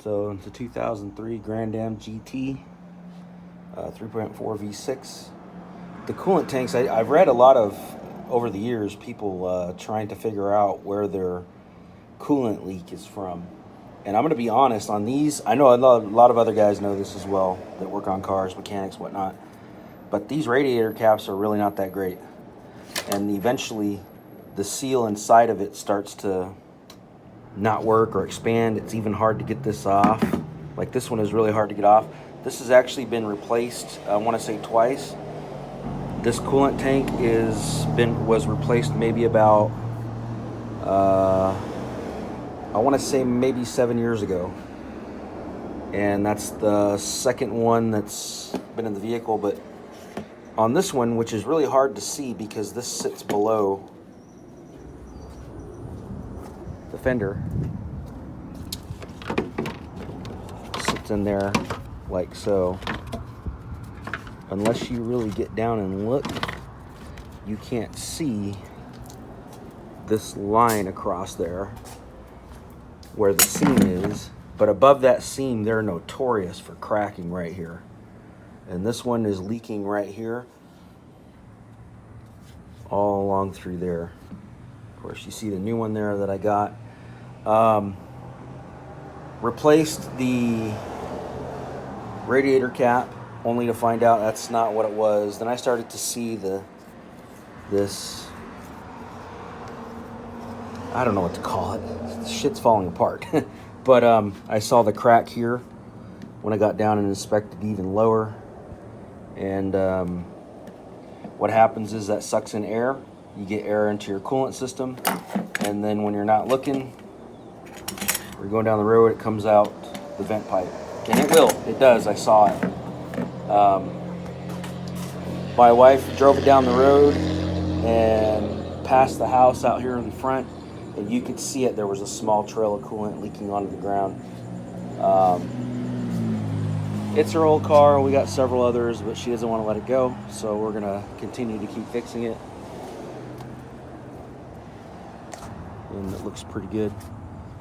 So it's a 2003 Grand Am GT, 3.4 V6. The coolant tanks, I've read a lot of, over the years, people trying to figure out where their coolant leak is from. And I'm going to be honest, on these, I know a lot of other guys know this as well, that work on cars, mechanics, whatnot. But these radiator caps are really not that great. And eventually, the seal inside of it starts to not work or expand. It's even hard to get this off. Like this one is really hard to get off. This has actually been replaced, I want to say twice. This coolant tank was replaced maybe about, I want to say maybe 7 years ago. And that's the second one that's been in the vehicle. But on this one, which is really hard to see because this sits below the fender, sits in there like so. Unless you really get down and look, you can't see this line across there where the seam is. But above that seam, they're notorious for cracking right here. And this one is leaking right here, all along through there. Of course, you see the new one there that I got. Replaced the radiator cap, only to find out that's not what it was. Then I started to see this, I don't know what to call it. This shit's falling apart. But I saw the crack here when I got down and inspected even lower. And what happens is that sucks in air. You get air into your coolant system. And then when you're not looking, or you're going down the road, it comes out the vent pipe. And it will. It does. I saw it. My wife drove it down the road and past the house out here in the front, and you could see it. There was a small trail of coolant leaking onto the ground. It's her old car. We got several others, but she doesn't want to let it go, so we're going to continue to keep fixing it. And it looks pretty good.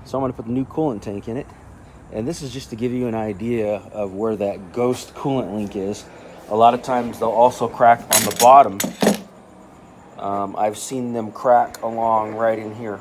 So I'm going to put the new coolant tank in it. And this is just to give you an idea of where that ghost coolant leak is. A lot of times they'll also crack on the bottom. I've seen them crack along right in here.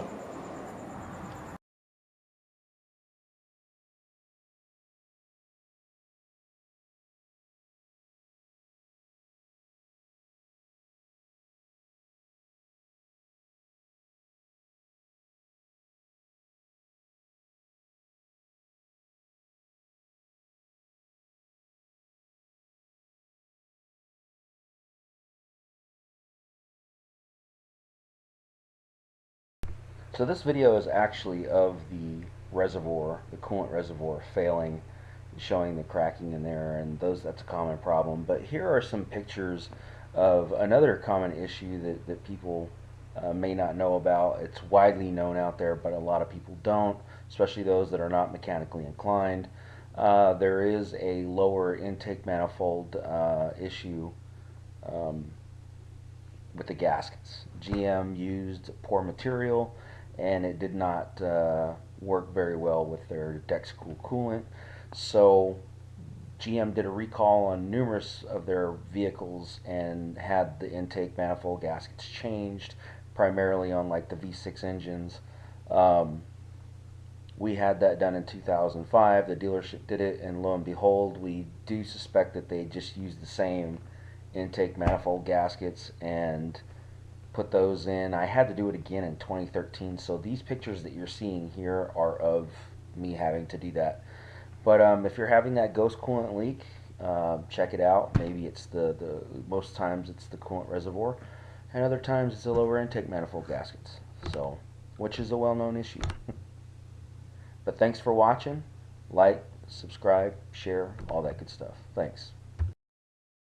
So this video is actually of the reservoir, the coolant reservoir failing, showing the cracking in there, and that's a common problem. But here are some pictures of another common issue that people may not know about. It's widely known out there, but a lot of people don't, especially those that are not mechanically inclined. There is a lower intake manifold issue with the gaskets. GM used poor material, and it did not work very well with their Dexcool coolant. So GM did a recall on numerous of their vehicles and had the intake manifold gaskets changed, primarily on like the V6 engines. We had that done in 2005. The dealership did it, and lo and behold, we do suspect that they just used the same intake manifold gaskets and put those in. I had to do it again in 2013, so these pictures that you're seeing here are of me having to do that. But if you're having that ghost coolant leak, check it out. Maybe it's most times it's the coolant reservoir, and other times it's the lower intake manifold gaskets. So, which is a well-known issue. But thanks for watching. Like, subscribe, share, all that good stuff. Thanks.